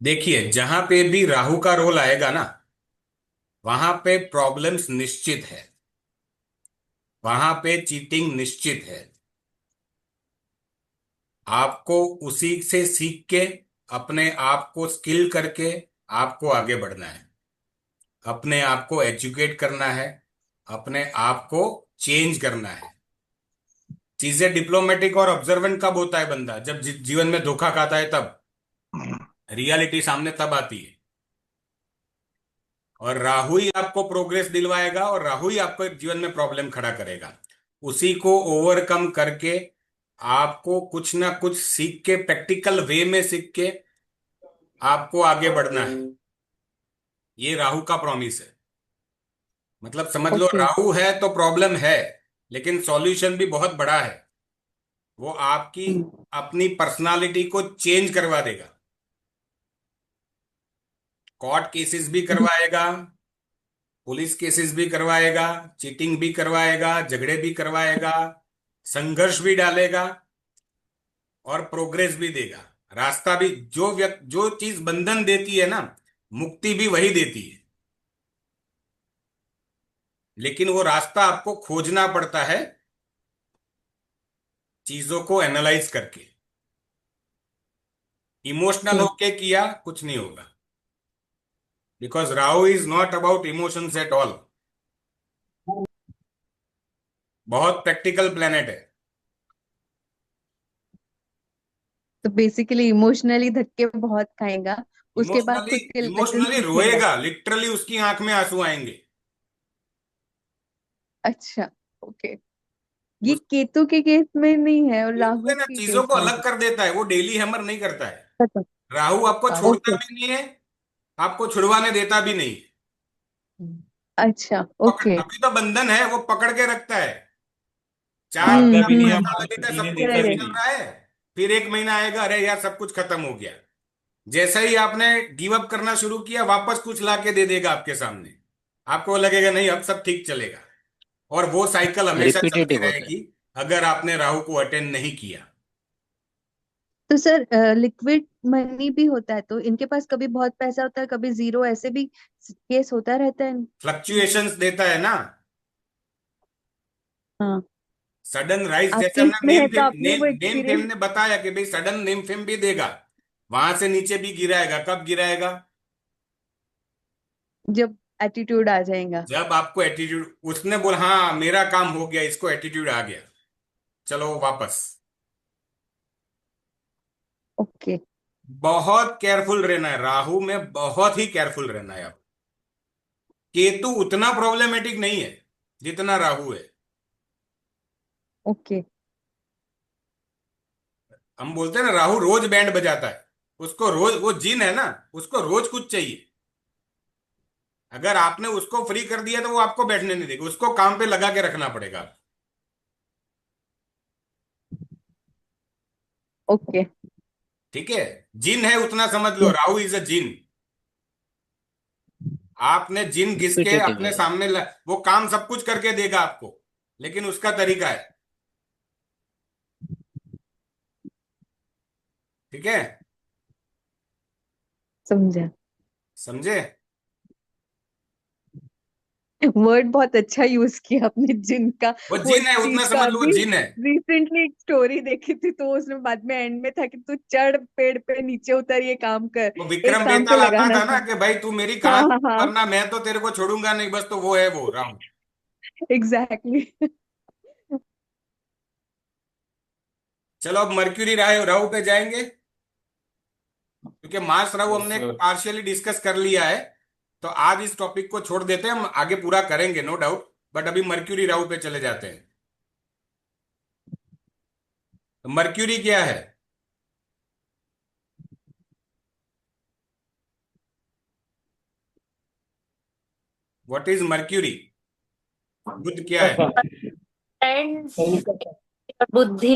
देखिए, जहां पे भी राहु का रोल आएगा ना, वहां पे प्रॉब्लम्स निश्चित है, वहां पे चीटिंग निश्चित है। आपको उसी से सीख के, अपने आप को स्किल करके आपको आगे बढ़ना है, अपने आप को एजुकेट करना है, अपने आप को चेंज करना है। चीजें डिप्लोमेटिक और ऑब्जर्वेंट कब होता है बंदा? जब जीवन में धोखा खाता है तब। रियलिटी सामने तब आती है। और राहु ही आपको प्रोग्रेस दिलवाएगा, और राहु ही आपको जीवन में प्रॉब्लम खड़ा करेगा। उसी को ओवरकम करके आपको कुछ ना कुछ सीख के, प्रैक्टिकल वे में सीख के आपको आगे बढ़ना है। ये राहु का प्रॉमिस है। मतलब समझ लो, ओके। राहु है तो प्रॉब्लम है, लेकिन सॉल्यूशन भी बहुत बड़ा है। वो आपकी अपनी पर्सनालिटी को चेंज करवा देगा। कोर्ट केसेस भी करवाएगा, पुलिस केसेस भी करवाएगा, चीटिंग भी करवाएगा, झगड़े भी करवाएगा, संघर्ष भी डालेगा, और प्रोग्रेस भी देगा। रास्ता भी, जो चीज बंधन देती है ना, मुक्ति भी वही देती है। लेकिन वो रास्ता आपको खोजना पड़ता है, चीजों को एनालाइज करके। इमोशनल होके किया कुछ नहीं होगा, because Rahu is not about emotions at all. बहुत प्रैक्टिकल प्लेनेट है। तो बेसिकली इमोशनली धक्के बहुत खाएगा, उसके बाद इमोशनली खुद के लेसन इमोशनली सीखेगा। रोएगा, लिटरली उसकी आंख में आंसू आएंगे। अच्छा। ओके। ये केतु के केस में नहीं है और बिल्कुल राहु है ना, के चीजों केस को में अलग है। कर देता है, वो डेली हैमर नहीं करता है। अच्छा। राहु आपको छोड़ता ओके। भी नहीं है, आपको छुड़वाने देता भी नहीं। अच्छा। पकड़, ओके। अभी तो बंधन है, वो पकड़ के रखता है। चार हम्म। भागता भी नहीं है, महीना आपको लगेगा, छुट्टी सब नहीं कुछ देता ठीक भी करेक्ट। चल नहीं। रहा है। फिर एक महीना आएगा, अरे यार सब कुछ खत्म हो गया। जैसे ही आपने गिव अप करना शुरू किया, वापस कुछ ला के दे देगा आपके सामने। आपको लगेगा नहीं, अब सब ठीक चलेगा। और वो साइकिल हमेशा चलती रिपीटेटिव होता है। रहेगी, अगर आपने राहु को अटेंड नहीं किया। तो सर, लिक्विड मनी भी होता है, तो इनके पास कभी बहुत पैसा होता है, कभी जीरो, ऐसे भी केस होता रहता है। फ्लक्चुएशंस देता है ना। हाँ। सडन राइज, जैसे आपके हमने इसमें है तो आपने वो नेम फेम एक्सपीरियंस। ने बताया कि भाई सडन नेम फेम भी देगा, वहां से नीचे भी गिराएगा। कब गिराएगा? जब एटीट्यूड आ जाएगा। जब आपको एटीट्यूड, उसने बोला हाँ मेरा काम हो गया, इसको एटीट्यूड आ गया, चलो वापस। ओके। बहुत केयरफुल रहना है, राहु में बहुत ही केयरफुल रहना है आप। केतु उतना प्रॉब्लमेटिक नहीं है जितना राहु है। ओके। हम बोलते हैं ना, राहु रोज बैंड बजाता है। उसको रोज, वो जिन है ना, उसको रोज कुछ चाहिए। अगर आपने उसको फ्री कर दिया तो वो आपको बैठने नहीं देगा, उसको काम पे लगा के रखना पड़ेगा। ओके। ठीक है, जिन है उतना समझ लो, राहु इज अ जिन। आपने जिन घिस के रिपीटेटिव अपने है। सामने वो काम सब कुछ करके देगा आपको, लेकिन उसका तरीका है। ठीक है, समझा। समझे? वर्ड बहुत अच्छा यूज किया आपने, जिनका। वो वो जिन इस है उतना चीज का समझ लो, वो अभी जिन है। रिसेंटली एक स्टोरी देखी थी, तो उसमें बाद में एंड में था कि तू चढ़ पेड़ पे, नीचे उतर, ये काम कर। वो एक विक्रम काम पे बेताल आता लगाना था ना था। कि भाई तू मेरी हाँ कहाँ हाँ हाँ। वरना मैं तो तेरे को छोड़ूंगा नहीं, बस। तो वो है वो राहु। एग्जैक्टली। चलो अब मर्क्यूरी राहु राहु पे जाएंगे, क्योंकि मार्स राहु यस हमने सर। पार्शियली डिस्कस कर लिया है। तो आज इस टॉपिक को छोड़ देते हैं, हम आगे पूरा करेंगे नो डाउट। बट अभी मर्क्यूरी राहु पे चले जाते हैं। तो मर्क्यूरी क्या है? What is mercury? बुध क्या है? फ्रेंड्स, बुद्धि,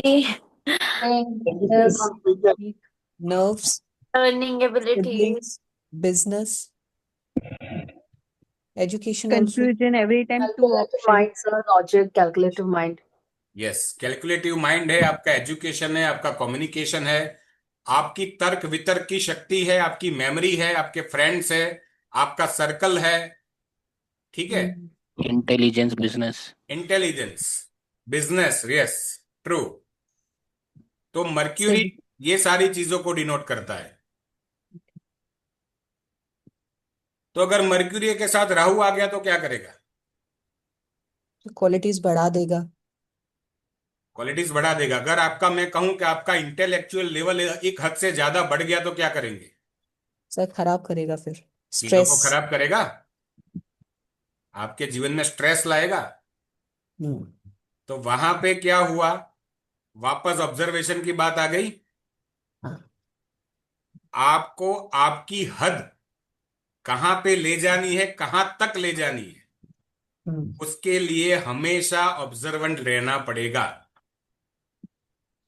Yes. Nerves, learning abilities, siblings, business, education also. Confusion every time, to Calculative option. mind, sir. Logic, calculative mind. Yes, calculative mind है आपका, एजुकेशन है आपका, कम्युनिकेशन है, आपकी तर्क वितर्क की शक्ति है, आपकी मेमोरी है, आपके फ्रेंड्स है, आपका सर्कल है। ठीक है। Intelligence business. Intelligence, business, yes, true. तो मर्क्यूरी सही। ये सारी चीजों को डिनोट करता है। तो अगर मर्क्यूरी के साथ राहु आ गया तो क्या करेगा? क्वालिटीज बढ़ा देगा। क्वालिटीज बढ़ा देगा। अगर आपका, मैं कहूं कि आपका इंटेलेक्चुअल लेवल एक हद से ज्यादा बढ़ गया तो क्या करेंगे? सर खराब करेगा फिर। चीजों को स्ट्रेस। खराब करेगा, आपके जीवन में स्ट्रेस लाएगा। हम्म। तो वहां पे क्या हुआ? वापस ऑब्जर्वेशन की बात आ गई। हाँ। आपको आपकी हद कहां पे ले जानी है, कहां तक ले जानी है, उसके लिए हमेशा ऑब्जर्वेंट रहना पड़ेगा।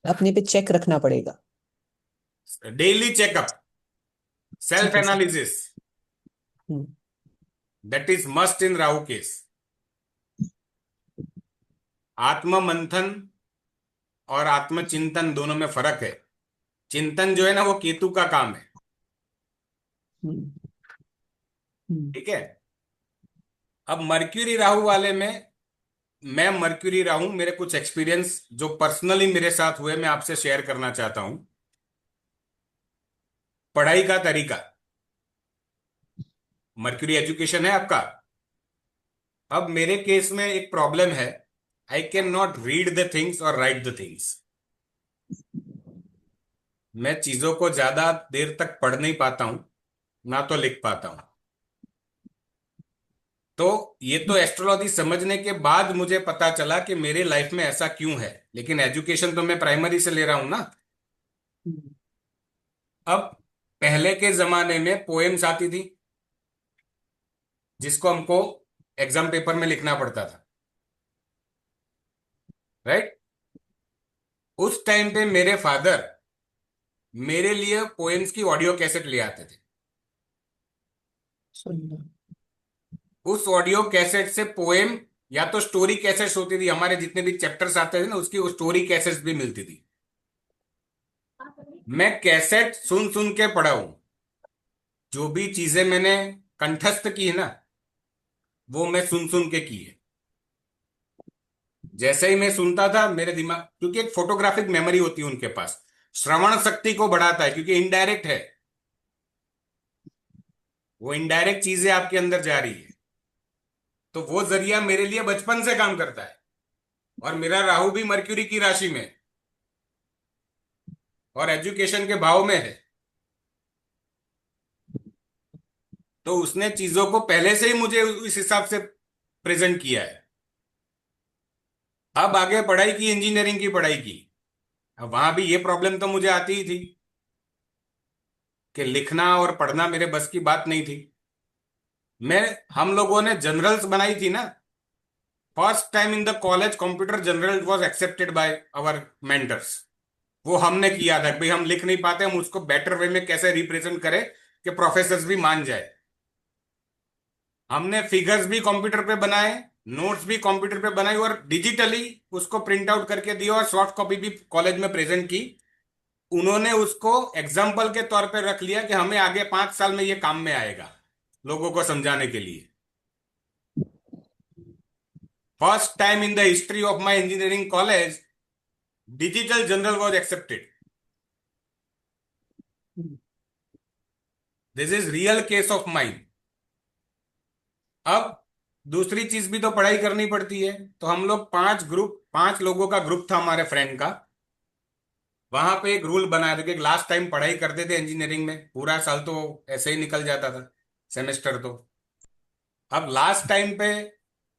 अपने पे चेक रखना पड़ेगा। डेली चेकअप, सेल्फ ठीक है sir. Analysis, hmm. That is must in Rahu case. आत्म मंथन और आत्मचिंतन दोनों में फर्क है। चिंतन जो है ना, वो केतु का काम है। हम्म। हम्म। ठीक है। अब मर्क्यूरी राहु वाले में, मैं मर्क्यूरी राहु, मेरे कुछ एक्सपीरियंस जो पर्सनली मेरे साथ हुए मैं आपसे शेयर करना चाहता हूं। पढ़ाई का तरीका, मर्क्यूरी एजुकेशन है आपका। अब मेरे केस में एक प्रॉब्लम है, I can not read the things और राइट द थिंग्स। मैं चीजों को ज्यादा देर तक पढ़ नहीं पाता हूं, ना तो लिख पाता हूं। तो ये तो एस्ट्रोलॉजी समझने के बाद मुझे पता चला कि मेरे लाइफ में ऐसा क्यों है, लेकिन एजुकेशन तो मैं प्राइमरी से ले रहा हूं ना। अब पहले के जमाने में पोएम्स आती थी जिसको हमको एग्जाम पेपर में लिखना पड़ता था, राइट। उस टाइम पे मेरे फादर मेरे लिए पोएम्स की ऑडियो कैसेट ले आते थे। सुनना। उस ऑडियो कैसेट से पोएम, या तो स्टोरी कैसेट्स होती थी, हमारे जितने भी चैप्टर्स आते थे ना उसकी वो स्टोरी कैसेट्स भी मिलती थी। मैं कैसेट सुन सुन के पढ़ा हूं। जो भी चीजें मैंने कंठस्थ की है ना, वो मैं सुन सुन के की है। जैसे ही मैं सुनता था मेरे दिमाग, क्योंकि एक फोटोग्राफिक मेमोरी होती है उनके पास, श्रवण शक्ति को बढ़ाता है क्योंकि इनडायरेक्ट है, वो इनडायरेक्ट चीजें आपके अंदर जा रही है। तो वो जरिया मेरे लिए बचपन से काम करता है। और मेरा राहु भी मर्क्यूरी की राशि में है और एजुकेशन के भाव में है। तो उसने चीजों को पहले से ही मुझे इस हिसाब से प्रेजेंट किया है। अब आगे पढ़ाई की, इंजीनियरिंग की पढ़ाई की, अब वहां भी ये प्रॉब्लम तो मुझे आती ही थी कि लिखना और पढ़ना मेरे बस की बात नहीं थी। मैं, हम लोगों ने जनरल्स बनाई थी ना, first time in the college computer journal was accepted by our mentors. वो हमने किया था कि भाई हम लिख नहीं पाते, हम उसको बेटर वे में कैसे रिप्रेजेंट करें कि प्रोफेसर्स भी मान जाए। हमने फिगर्स भी कंप्यूटर पे बनाए, नोट्स भी कंप्यूटर पे बनाई और डिजिटली उसको प्रिंट आउट करके दिया और सॉफ्ट कॉपी भी कॉलेज में प्रेजेंट की। उन्होंने उसको एग्जाम्पल के तौर पे रख लिया कि हमें आगे 5 साल में ये काम में आएगा, लोगों को समझाने के लिए। First time in the history of my engineering college digital journal was accepted. This is real case of mind. अब दूसरी चीज भी तो पढ़ाई करनी पड़ती है। तो हम लोग 5 लोगों का ग्रुप था हमारे फ्रेंड का। वहां पे एक रूल बनाया था कि लास्ट टाइम पढ़ाई करते थे इंजीनियरिंग में, पूरा साल तो ऐसे ही निकल जाता था, सेमेस्टर तो। अब लास्ट टाइम पे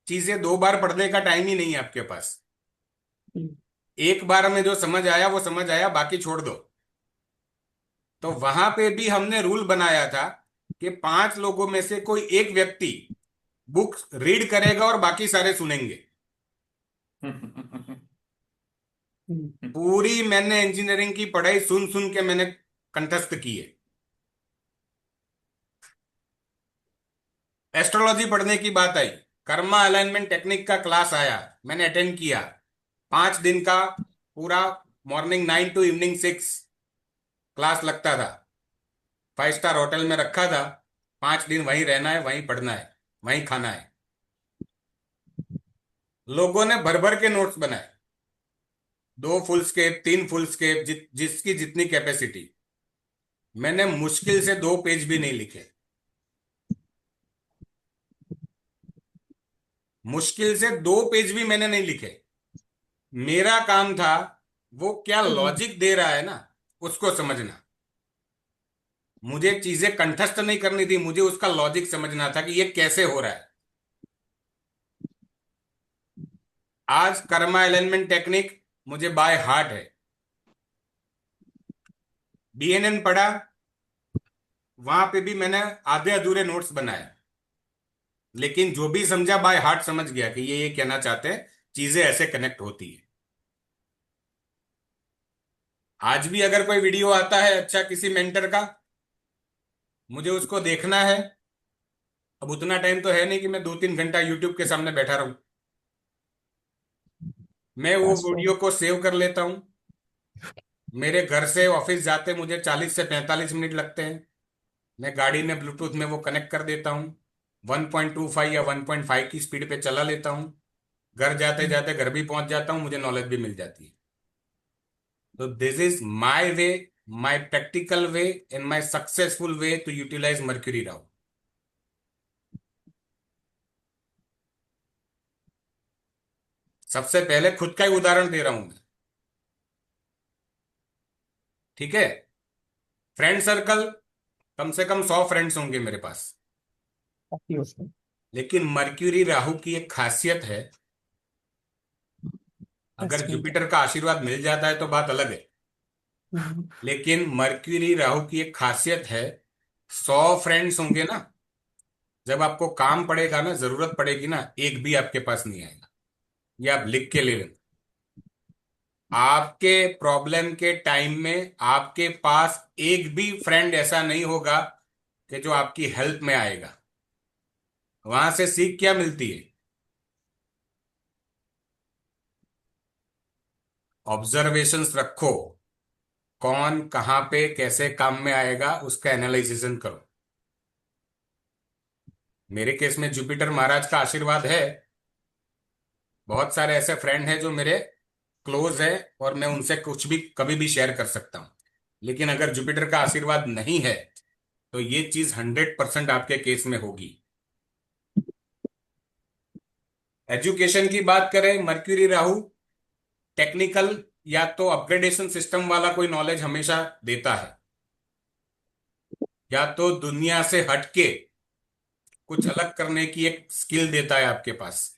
चीजें 2 बार पढ़ने का टाइम ही नहीं है आपके पास। एक बार में जो समझ आया वो समझ आया, बाकी छोड़ दो। तो वहां पे भी हमने रूल बनाया था कि 5 लोगों में से कोई एक व्यक्ति बुक रीड करेगा और बाकी सारे सुनेंगे। पूरी मैंने इंजीनियरिंग की पढ़ाई सुन सुन के मैंने कंठस्थ की है। एस्ट्रोलॉजी पढ़ने की बात आई, कर्मा अलाइनमेंट टेक्निक का क्लास आया, मैंने अटेंड किया। 5 दिन का पूरा, मॉर्निंग 9 to इवनिंग 6, क्लास लगता था, 5 स्टार होटल में रखा था, 5 दिन वहीं रहना है, वहीं पढ़ना है, वहीं खाना है। लोगों ने भर भर के नोट्स बनाए, 2 फुल स्केप 3 फुल स्केप, जिसकी जितनी कैपेसिटी। मैंने मुश्किल से 2 पेज भी नहीं लिखे, मुश्किल से 2 पेज भी मैंने नहीं लिखे। मेरा काम था वो क्या लॉजिक दे रहा है ना, उसको समझना। मुझे चीजें कंठस्थ नहीं करनी थी, मुझे उसका लॉजिक समझना था कि ये कैसे हो रहा है। आज कर्मा अलाइनमेंट टेक्निक मुझे बाय हार्ट है। बीएनएन पढ़ा, वहां पे भी मैंने आधे अधूरे नोट्स बनाए, लेकिन जो भी समझा बाय हार्ट समझ गया कि ये कहना चाहते हैं, चीजें ऐसे कनेक्ट होती है। आज भी अगर कोई वीडियो आता है अच्छा किसी मेंटर का, मुझे उसको देखना है। अब उतना टाइम तो है नहीं कि मैं 2-3 घंटा यूट्यूब के सामने बैठा रहूं। मैं वो फास्ट वीडियो फॉरवर्ड। को सेव कर लेता हूं। मेरे घर से ऑफिस जाते मुझे 40 से 45 मिनट लगते हैं। मैं गाड़ी में ब्लूटूथ में वो कनेक्ट कर देता हूँ, 1.25 या 1.5 की स्पीड पे चला लेता हूँ। घर जाते जाते घर भी पहुंच जाता हूँ, मुझे नॉलेज भी मिल जाती है। तो this is my way, my practical way and my successful way to utilise mercury राउ। सबसे पहले खुद का ही उदाहरण दे रहा हूं मैं, ठीक है। फ्रेंड सर्कल, कम से कम 100 फ्रेंड्स होंगे मेरे पास। काफी होते हैं। लेकिन मर्क्यूरी राहु की एक खासियत है, अगर Best friend। जुपिटर का आशीर्वाद मिल जाता है तो बात अलग है। हम्म, लेकिन मर्क्यूरी राहु की एक खासियत है, 100 फ्रेंड्स होंगे ना, जब आपको काम पड़ेगा ना, जरूरत पड़ेगी ना, एक भी आपके पास नहीं आएगा। ये आप लिख के ले लेना। आपके प्रॉब्लम के टाइम में आपके पास एक भी फ्रेंड ऐसा नहीं होगा कि जो आपकी हेल्प में आएगा। वहां से सीख क्या मिलती है? ऑब्जर्वेशंस रखो, कौन कहां पे कैसे काम में आएगा उसका एनालाइजेशन करो। मेरे केस में जुपिटर महाराज का आशीर्वाद है। बहुत सारे ऐसे फ्रेंड हैं जो मेरे क्लोज है और मैं उनसे कुछ भी कभी भी शेयर कर सकता हूं। लेकिन अगर जुपिटर का आशीर्वाद नहीं है तो ये चीज 100% आपके केस में होगी। एजुकेशन की बात करें, मर्क्यूरी राहु टेक्निकल या तो अपग्रेडेशन सिस्टम वाला कोई नॉलेज हमेशा देता है, या तो दुनिया से हटके कुछ अलग करने की एक स्किल देता है आपके पास।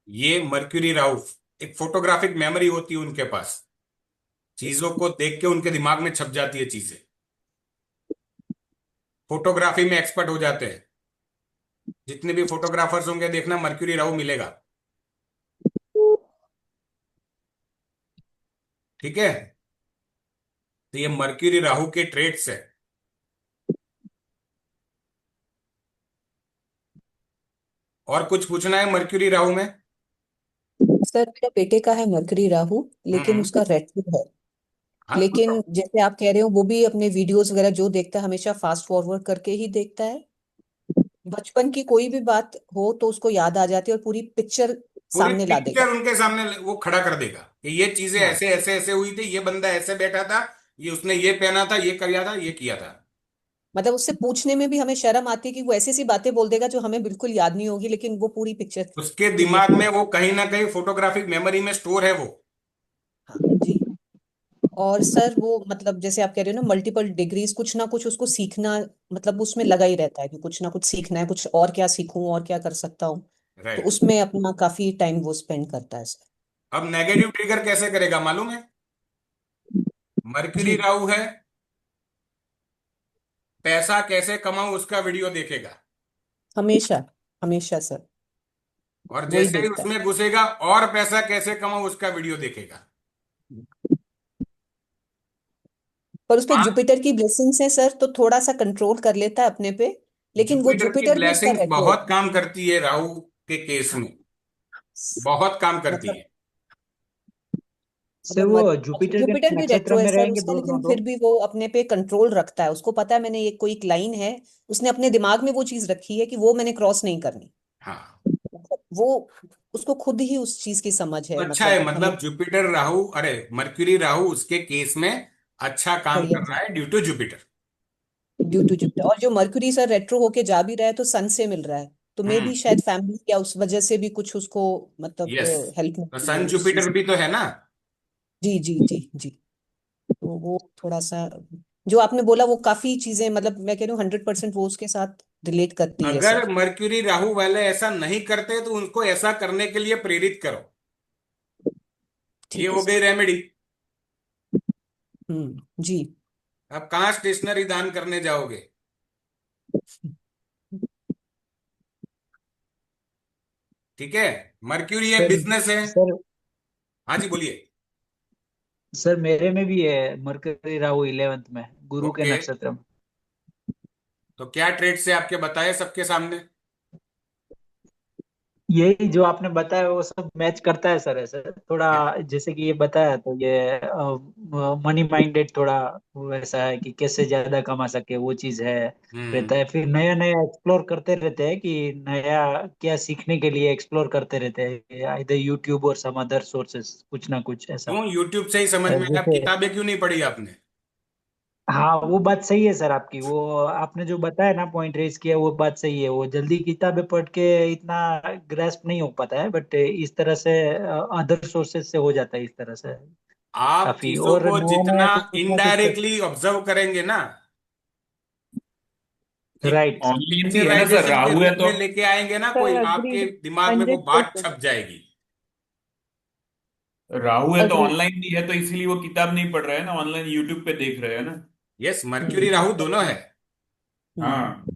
ये मर्क्यूरी राहु, एक फोटोग्राफिक मेमोरी होती है उनके पास, चीजों को देख के उनके दिमाग में छप जाती है चीजें। फोटोग्राफी में एक्सपर्ट हो जाते हैं। जितने भी फोटोग्राफर्स होंगे देखना मर्क्यूरी राहु मिलेगा, ठीक है। तो ये मर्क्यूरी राहु के ट्रेड्स है। और कुछ पूछना है मर्क्यूरी राहु में? सर मेरे बेटे का है मरकरी राहु, लेकिन हम्म। उसका रेट्रो है। हाँ लेकिन जैसे आप कह रहे हो, वो भी अपने वीडियोस वगैरह जो देखता है हमेशा फास्ट फॉरवर्ड करके ही देखता है। बचपन की कोई भी बात हो तो उसको याद आ जाती है और पूरी पिक्चर पूरी सामने ला देगा। पिक्चर उनके सामने वो खड़ा कर देगा कि ये चीजें हाँ, ऐसे ऐसे ऐसे हुई थी, ये बंदा ऐसे बैठा था, ये उसने ये पहना था, ये किया था, ये किया था। मतलब उससे पूछने में भी हमें शर्म आती है कि वो ऐसी ऐसी बातें बोल देगा जो हमें बिल्कुल याद नहीं होगी, लेकिन वो पूरी पिक्चर उसके क्रिएट दिमाग कर। में वो कहीं ना कहीं फोटोग्राफिक मेमोरी में स्टोर है वो। हाँ जी। और सर वो मतलब जैसे आप कह रहे हो ना, मल्टीपल डिग्रीज, कुछ ना कुछ उसको सीखना, मतलब उसमें लगा ही रहता है कि कुछ ना कुछ सीखना है, कुछ और क्या सीखूं और क्या कर सकता हूँ। तो राइट। उसमें अपना काफी टाइम वो स्पेंड करता है सर। अब नेगेटिव ट्रिगर कैसे करेगा मालूम है? मर्क्यूरी जी। राहु है, पैसा कैसे कमाऊं उसका वीडियो देखेगा। हमेशा, हमेशा सर और वही जैसे ही देखता है। उसमें घुसेगा, और पैसा कैसे कमाऊं उसका वीडियो देखेगा। पर उस पे आप, जुपिटर की ब्लेसिंग्स है सर, तो थोड़ा सा कंट्रोल कर लेता है अपने पे। लेकिन वो जुपिटर की जुपिटर भी उसका ब्लेसिंग्स रेट्रो बहुत काम करती है राहु के केस है। में, बहुत काम करती मतलब है। सर अगर वो जुपिटर के जुपिटर भी नक्षत्र रेट्रो है में सर रहेंगे उसका, दोनों लेकिन दो। फिर भी वो अपने पे कंट्रोल रखता है, उसको पता है मैंने ये कोई एक लाइन है, उसने अपने दिमाग में वो चीज रखी है कि वो मैंने क्रॉस नहीं करनी। हाँ, मतलब वो उसको खुद ही उस चीज की समझ तो है, अच्छा है, मतलब हमें मतलब जुपिटर राहु, अरे मर्क्यूरी राहु उसके केस में अच्छा काम बढ़िया कर रहा जी। है due to Jupiter. Due to Jupiter, और जो मर्क्यूरी सर रेट्रो होके जा भी रहा है तो सन से मिल रहा है, तो मे हम्म। भी शायद फैमिली या उस वजह से भी कुछ उसको मतलब यस, हेल्प तो मिलती सन हो उस चीज जुपिटर भी तो है ना। जी जी जी जी। तो वो थोड़ा सा जो आपने बोला वो काफी चीजें, मतलब मैं कह रही हूँ 100% वो उसके साथ रिलेट करती है अगर सर। मर्क्यूरी राहु वाले ऐसा नहीं करते तो उनको ऐसा करने के लिए प्रेरित करो। ये ठीक है हो सर। गई रेमेडी। जी। अब कहाँ स्टेशनरी दान करने जाओगे? ठीक है, मर्क्यूरी है, सर बिजनेस है। सर हाँ जी, बोलिए। सर मेरे में भी है मरकरी राहु 11th में, गुरु के ओके, नक्षत्र में। तो क्या ट्रेड से आपके बताए सबके सामने? यही जो आपने बताया वो सब मैच करता है सर, ऐसे थोड़ा Yes. जैसे कि ये बताया तो ये मनी माइंडेड थोड़ा वैसा है कि कैसे ज्यादा कमा सके वो चीज है हम्म। रहता है। फिर नया नया एक्सप्लोर करते रहते हैं कि नया क्या सीखने के लिए एक्सप्लोर करते रहते हैं, इधर यूट्यूब और सम अदर सोर्सेस कुछ ना कुछ ऐसा। क्यों यूट्यूब से ही समझ में आया? जैसे किताबें क्यों नहीं पढ़ी आपने? हाँ वो बात सही है सर आपकी, वो आपने जो बताया ना पॉइंट रेज किया वो बात सही है, वो जल्दी किताबें पढ़ के इतना ग्रेस्प नहीं हो पाता है, बट इस तरह से अदर सोर्सेज से हो जाता है इस तरह से आप काफी। चीजों और को नया नया जितना कुछ ना कुछ इनडायरेक्टली ऑब्जर्व करेंगे ना, एक राइट सर। ऑनलाइन भी है ना सर, पिक्चराइजेशन के राहु है रूप तो। में लेके आएंगे ना कोई, सर आपके अग्रीड, दिमाग में वो बात 100%। छप जाएगी। राहु है तो अग्रीड। ऑनलाइन भी है, तो इसीलिए वो किताब नहीं पढ़ रहा है ना, ऑनलाइन यूट्यूब पे देख रहे हैं ना। यस, मर्क्यूरी हम्म राहु दोनों है। हम्म। हाँ।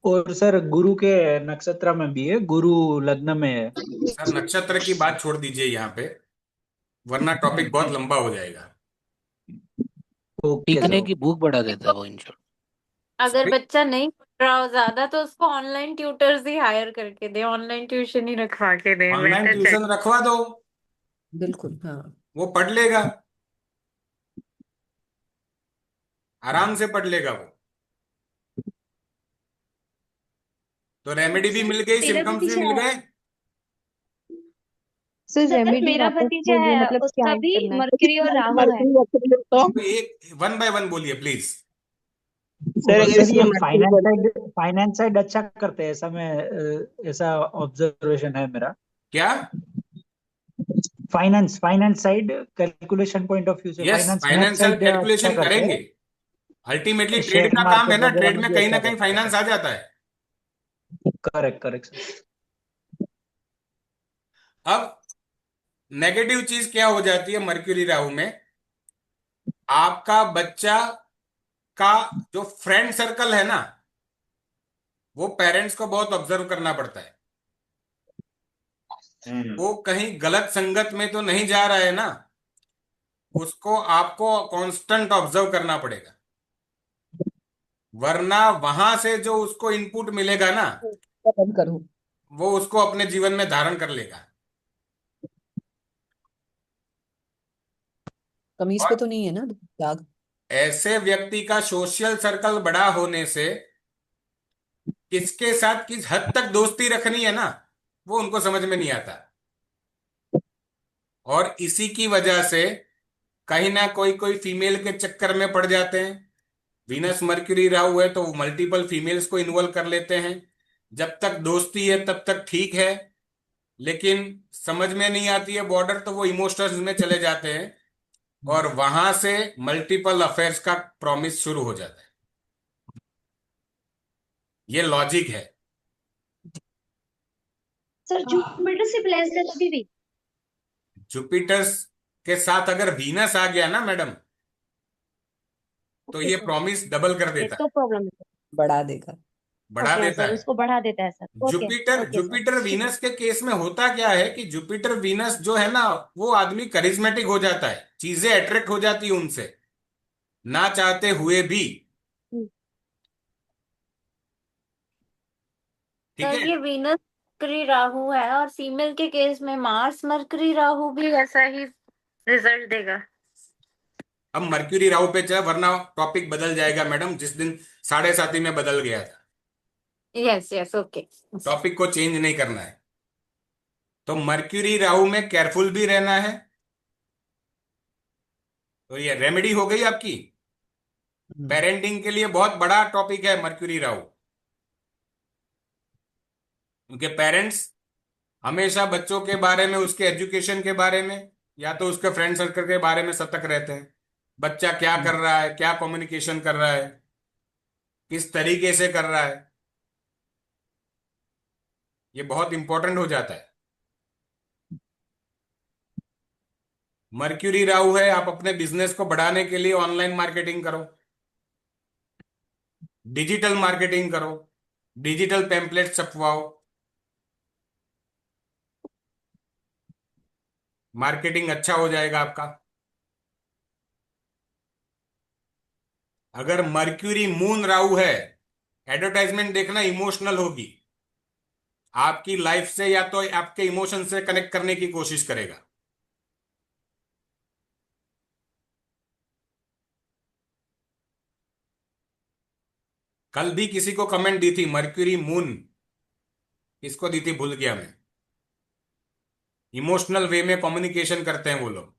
और सर गुरु के नक्षत्र में भी है, गुरु लग्न में है। सर नक्षत्र की बात छोड़ दीजिए यहाँ पे, वरना टॉपिक बहुत लंबा हो जाएगा। ओके सीखने सर। की भूख बढ़ा देता है वो इन शॉर्ट। अगर बच्चा नहीं पढ़ रहा हो ज्यादा तो उसको ऑनलाइन ट्यूटर्स ही हायर करके दे, ऑनलाइन ट्यूशन ही रखवा के दे, ऑनलाइन बेटर चल। ट्यूशन रखवा दो, बिल्कुल हाँ। वो पढ़ लेगा, आराम से पढ़ लेगा वो। तो रेमेडी भी सर मिल गई, मेरा सिम्टम्स भी भतीजा मिल है। गए। सर सर रेमेडी मेरा वापस भतीजा बोलिए, है, मतलब क्या उसका ऐड भी करना है? मरकरी और राहु है। तो एक वन बाय वन बोलिए प्लीज। और सर ये फाइनेंस साइड अच्छा करते हैं ऐसा, मैं ऐसा ऑब्जर्वेशन है मेरा। क्या? Finance side calculation point of view से yes, finance math financial side अच्छा कैलकुलेशन करते करेंगे। हैं। अल्टीमेटली ट्रेड शेयर का काम है मार्केट ना, वगैरह ट्रेड में में भी कहीं ना अच्छा कहीं करते हैं फाइनेंस सर। आ जाता है। Correct correct sir. अब नेगेटिव चीज क्या हो जाती है मर्क्यूरी राहु में? आपका बच्चा का जो फ्रेंड सर्कल है ना, वो पेरेंट्स को बहुत ऑब्जर्व करना पड़ता है। हम्म। वो कहीं गलत संगत में तो नहीं जा रहा है ना, उसको आपको कांस्टेंट ऑब्जर्व करना पड़ेगा, वरना वहां से जो उसको इनपुट मिलेगा ना, बंद करो। वो उसको अपने जीवन में धारण कर लेगा। कमीज पे और तो नहीं है ना दाग? ऐसे व्यक्ति का सोशल सर्कल बड़ा होने से किसके साथ किस हद तक दोस्ती रखनी है ना, वो उनको समझ में नहीं आता। और इसी की वजह से कहीं ना कोई कोई फीमेल के चक्कर में पड़ जाते हैं। वीनस मर्क्यूरी राहु है तो वो मल्टीपल फीमेल्स को इन्वॉल्व कर लेते हैं। जब तक दोस्ती है तब तक ठीक है, लेकिन समझ में नहीं आती है बॉर्डर तो वो इमोशंस में चले जाते हैं, और वहां से मल्टीपल अफेयर्स का प्रॉमिस शुरू हो जाता है। ये लॉजिक है। सर जुपिटर से ब्लेस्ड है तभी भी। जुपिटर के साथ अगर वीनस आ गया ना मैडम, तो ओके ये सर, प्रॉमिस डबल कर ये देता तो है, प्रॉब्लम है। बढ़ा देगा। बढ़ा ओके देता सर, है। उसको बढ़ा देता है sir. Okay. Jupiter okay sir, Jupiter ठीक है। वीनस के केस में होता क्या है कि जुपिटर वीनस जो है ना, वो आदमी करिश्मेटिक हो जाता है, चीजें अट्रैक्ट हो जाती है उनसे, ना चाहते हुए भी। हम्म, ठीक सर है। ये वीनस मरकरी राहु है, और फीमेल के केस में मार्स मरकरी राहु भी ऐसा ही रिजल्ट देगा। अब मर्क्यूरी राहु पे चला, वरना टॉपिक बदल जाएगा मैडम, जिस दिन 7:30 में बदल गया था। Yes yes okay. टॉपिक को चेंज नहीं करना है। तो मर्क्यूरी राहु में केयरफुल भी रहना है। तो ये रेमेडी हो गई आपकी। पेरेंटिंग के लिए बहुत बड़ा टॉपिक है मर्क्यूरी राहु, क्योंकि पेरेंट्स हमेशा बच्चों के बारे में, उसके एजुकेशन के बारे में, या तो उसके फ्रेंड सर्कल के बारे में सतर्क रहते हैं। बच्चा क्या कर रहा है, क्या कम्युनिकेशन कर रहा है, किस तरीके से कर रहा है, ये बहुत इंपॉर्टेंट हो जाता है। मर्क्यूरी राहु है, आप अपने बिजनेस को बढ़ाने के लिए ऑनलाइन मार्केटिंग करो, डिजिटल मार्केटिंग करो, डिजिटल पेम्पलेट छपवाओ, मार्केटिंग अच्छा हो जाएगा आपका। अगर मर्क्यूरी मून राहु है, एडवर्टाइजमेंट देखना इमोशनल होगी, आपकी लाइफ से या तो आपके इमोशन से कनेक्ट करने की कोशिश करेगा। कल भी किसी को कमेंट दी थी मर्क्यूरी मून, किसको दी थी भूल गया मैं। इमोशनल वे में कम्युनिकेशन करते हैं वो लोग।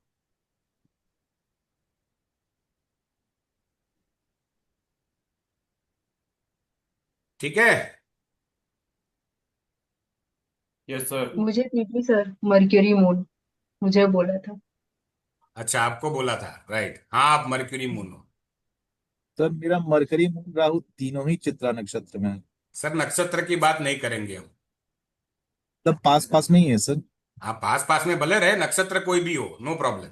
ठीक है। Yes sir. मुझे दी थी सर मर्क्यूरी मून, मुझे बोला था। अच्छा, आपको बोला था, राइट। हाँ, आप मर्क्यूरी मून हो। सर मेरा मरकरी मून राहु तीनों ही चित्रा नक्षत्र में है। सर नक्षत्र की बात नहीं करेंगे हम। मतलब पास पास में ही है सर। हाँ, पास पास में भले रहे, नक्षत्र कोई भी हो, नो प्रॉब्लम।